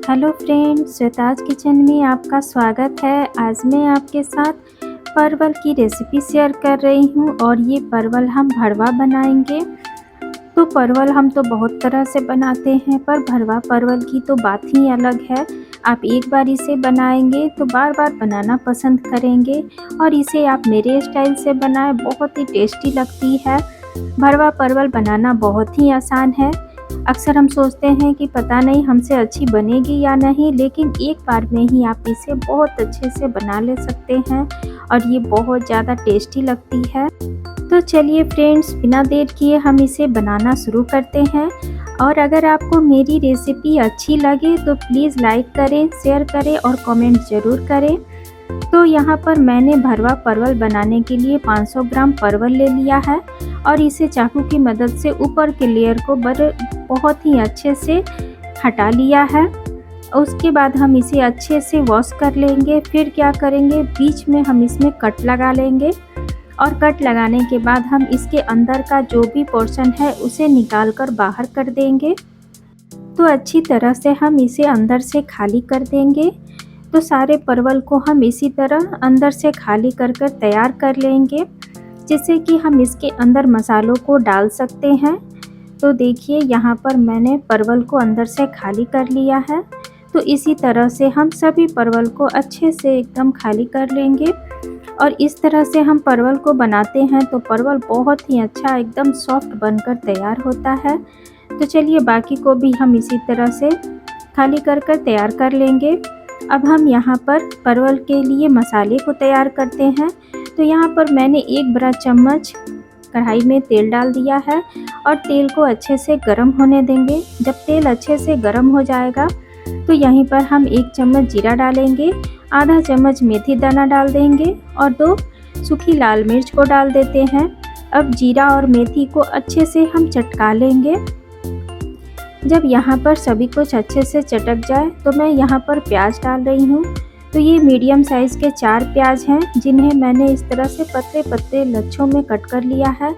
Hello friends, Shweta's kitchen में आपका स्वागत है। आज मैं आपके साथ परवल की रेसिपी शेयर कर रही हूँ और ये परवल हम भरवा बनाएंगे। तो परवल हम तो बहुत तरह से बनाते हैं, पर भरवा परवल की तो बात ही अलग है। आप एक बार इसे बनाएंगे तो बार बार बनाना पसंद करेंगे और इसे आप मेरे स्टाइल से बनाएं, बहुत ही टेस्टी लगती है। भरवा परवल बनाना बहुत ही आसान है। अक्सर हम सोचते हैं कि पता नहीं हमसे अच्छी बनेगी या नहीं, लेकिन एक बार में ही आप इसे बहुत अच्छे से बना ले सकते हैं और ये बहुत ज़्यादा टेस्टी लगती है। तो चलिए फ्रेंड्स, बिना देर किए हम इसे बनाना शुरू करते हैं। और अगर आपको मेरी रेसिपी अच्छी लगे तो प्लीज़ लाइक करें, शेयर करें और कमेंट ज़रूर करें। तो यहाँ पर मैंने भरवा परवल बनाने के लिए 500 ग्राम परवल ले लिया है और इसे चाकू की मदद से ऊपर के लेयर को बहुत ही अच्छे से हटा लिया है। उसके बाद हम इसे अच्छे से वॉश कर लेंगे। फिर क्या करेंगे, बीच में हम इसमें कट लगा लेंगे और कट लगाने के बाद हम इसके अंदर का जो भी पोर्शन है उसे निकाल कर बाहर कर देंगे। तो अच्छी तरह से हम इसे अंदर से खाली कर देंगे। तो सारे परवल को हम इसी तरह अंदर से खाली कर तैयार कर लेंगे, जिससे कि हम इसके अंदर मसालों को डाल सकते हैं। तो देखिए, यहाँ पर मैंने परवल को अंदर से खाली कर लिया है। तो इसी तरह से हम सभी परवल को अच्छे से एकदम खाली कर लेंगे और इस तरह से हम परवल को बनाते हैं तो परवल बहुत ही अच्छा एकदम सॉफ्ट बनकर तैयार होता है। तो चलिए, बाकी को भी हम इसी तरह से खाली कर तैयार कर लेंगे। अब हम यहाँ पर परवल के लिए मसाले को तैयार करते हैं। तो यहाँ पर मैंने एक बड़ा चम्मच कढ़ाई में तेल डाल दिया है और तेल को अच्छे से गर्म होने देंगे। जब तेल अच्छे से गर्म हो जाएगा तो यहीं पर हम 1 चम्मच जीरा डालेंगे, आधा चम्मच मेथी दाना डाल देंगे और 2 सूखी लाल मिर्च को डाल देते हैं। अब जीरा और मेथी को अच्छे से हम चटका लेंगे। जब यहाँ पर सभी कुछ अच्छे से चटक जाए तो मैं यहाँ पर प्याज डाल रही हूँ। तो ये मीडियम साइज़ के 4 प्याज हैं, जिन्हें मैंने इस तरह से पतले पतले लच्छों में कट कर लिया है।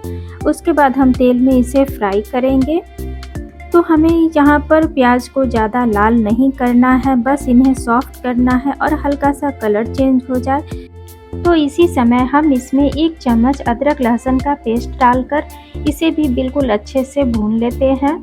उसके बाद हम तेल में इसे फ्राई करेंगे। तो हमें यहाँ पर प्याज को ज़्यादा लाल नहीं करना है, बस इन्हें सॉफ्ट करना है और हल्का सा कलर चेंज हो जाए। तो इसी समय हम इसमें 1 चम्मच अदरक लहसुन का पेस्ट डालकर इसे भी बिल्कुल अच्छे से भून लेते हैं।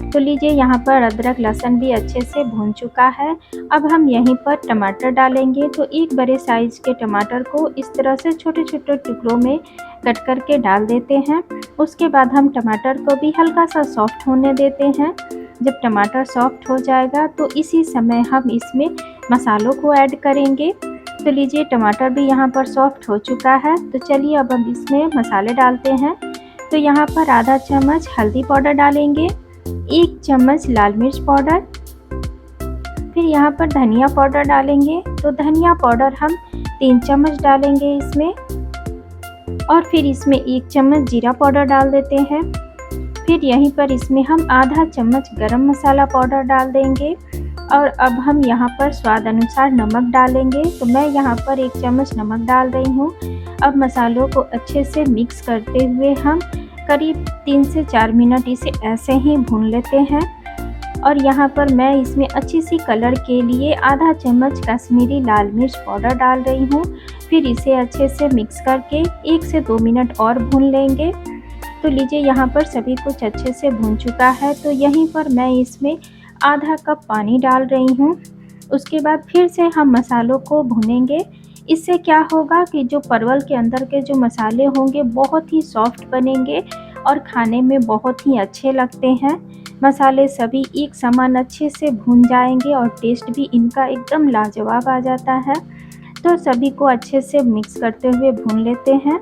तो लीजिए, यहाँ पर अदरक लहसुन भी अच्छे से भून चुका है। अब हम यहीं पर टमाटर डालेंगे। तो एक बड़े साइज़ के टमाटर को इस तरह से छोटे छोटे टुकड़ों में कट करके डाल देते हैं। उसके बाद हम टमाटर को भी हल्का सा सॉफ्ट होने देते हैं। जब टमाटर सॉफ्ट हो जाएगा तो इसी समय हम इसमें मसालों को ऐड करेंगे। तो लीजिए, टमाटर भी यहाँ पर सॉफ्ट हो चुका है। तो चलिए, अब हम इसमें मसाले डालते हैं। तो यहाँ पर आधा चम्मच हल्दी पाउडर डालेंगे, 1 चम्मच लाल मिर्च पाउडर, फिर यहाँ पर धनिया पाउडर डालेंगे। तो धनिया पाउडर हम 3 चम्मच डालेंगे इसमें और फिर इसमें 1 चम्मच जीरा पाउडर डाल देते हैं। फिर यहीं पर इसमें हम आधा चम्मच गरम मसाला पाउडर डाल देंगे और अब हम यहाँ पर स्वाद अनुसार नमक डालेंगे। तो मैं यहाँ पर 1 चम्मच नमक डाल रही हूँ। अब मसालों को अच्छे से मिक्स करते हुए हम करीब 3 से 4 मिनट इसे ऐसे ही भून लेते हैं। और यहाँ पर मैं इसमें अच्छी सी कलर के लिए आधा चम्मच कश्मीरी लाल मिर्च पाउडर डाल रही हूँ। फिर इसे अच्छे से मिक्स करके 1 से 2 मिनट और भून लेंगे। तो लीजिए, यहाँ पर सभी कुछ अच्छे से भून चुका है। तो यहीं पर मैं इसमें आधा कप पानी डाल रही हूँ। उसके बाद फिर से हम मसालों को भूनेंगे। इससे क्या होगा कि जो परवल के अंदर के जो मसाले होंगे बहुत ही सॉफ्ट बनेंगे और खाने में बहुत ही अच्छे लगते हैं। मसाले सभी एक समान अच्छे से भून जाएंगे और टेस्ट भी इनका एकदम लाजवाब आ जाता है। तो सभी को अच्छे से मिक्स करते हुए भून लेते हैं।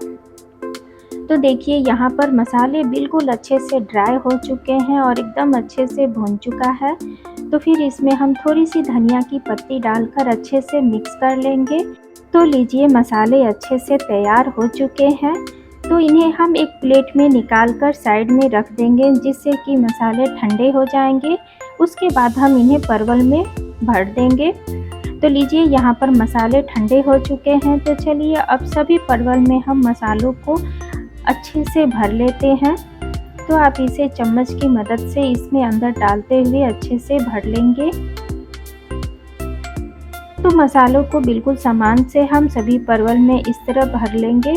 तो देखिए, यहाँ पर मसाले बिल्कुल अच्छे से ड्राई हो चुके हैं और एकदम अच्छे से भून चुका है। तो फिर इसमें हम थोड़ी सी धनिया की पत्ती डालकर अच्छे से मिक्स कर लेंगे। तो लीजिए, मसाले अच्छे से तैयार हो चुके हैं। तो इन्हें हम एक प्लेट में निकाल कर साइड में रख देंगे, जिससे कि मसाले ठंडे हो जाएंगे। उसके बाद हम इन्हें परवल में भर देंगे। तो लीजिए, यहाँ पर मसाले ठंडे हो चुके हैं। तो चलिए, अब सभी परवल में हम मसालों को अच्छे से भर लेते हैं। तो आप इसे चम्मच की मदद से इसमें अंदर डालते हुए अच्छे से भर लेंगे। तो मसालों को बिल्कुल समान से हम सभी परवल में इस तरह भर लेंगे।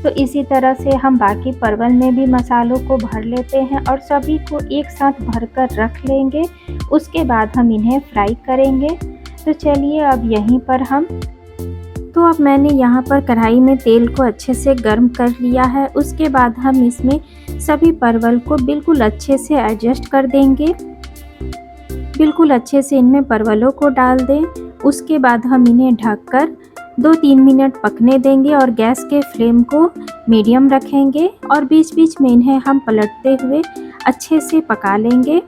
तो इसी तरह से हम बाकी परवल में भी मसालों को भर लेते हैं और सभी को एक साथ भरकर रख लेंगे। उसके बाद हम इन्हें फ्राई करेंगे। तो चलिए अब यहीं पर तो अब मैंने यहाँ पर कढ़ाई में तेल को अच्छे से गर्म कर लिया है। उसके बाद हम इसमें सभी परवल को बिल्कुल अच्छे से एडजस्ट कर देंगे। बिल्कुल अच्छे से इनमें परवलों को डाल दें। उसके बाद हम इन्हें ढककर 2-3 मिनट पकने देंगे और गैस के फ्लेम को मीडियम रखेंगे और बीच बीच में इन्हें हम पलटते हुए अच्छे से पका लेंगे।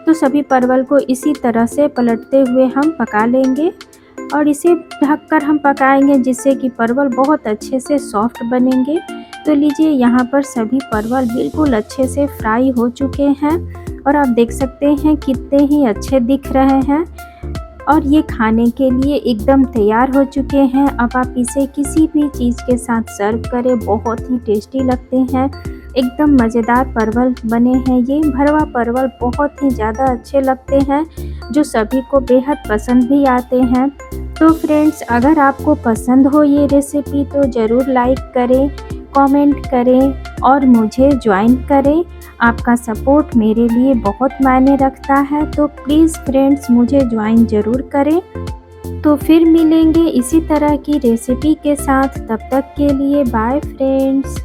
तो सभी परवल को इसी तरह से पलटते हुए हम पका लेंगे और इसे ढककर हम पकाएंगे जिससे कि परवल बहुत अच्छे से सॉफ्ट बनेंगे। तो लीजिए यहाँ पर सभी परवल बिल्कुल अच्छे से फ्राई हो चुके हैं और आप देख सकते हैं कितने ही अच्छे दिख रहे हैं और ये खाने के लिए एकदम तैयार हो चुके हैं। अब आप इसे किसी भी चीज़ के साथ सर्व करें, बहुत ही टेस्टी लगते हैं। एकदम मज़ेदार परवल बने हैं। ये भरवा परवल बहुत ही ज़्यादा अच्छे लगते हैं जो सभी को बेहद पसंद भी आते हैं। तो फ्रेंड्स, अगर आपको पसंद हो ये रेसिपी तो ज़रूर लाइक करें, कमेंट करें और मुझे ज्वाइन करें। आपका सपोर्ट मेरे लिए बहुत मायने रखता है, तो प्लीज़ फ्रेंड्स मुझे ज्वाइन ज़रूर करें। तो फिर मिलेंगे इसी तरह की रेसिपी के साथ। तब तक के लिए बाय फ्रेंड्स।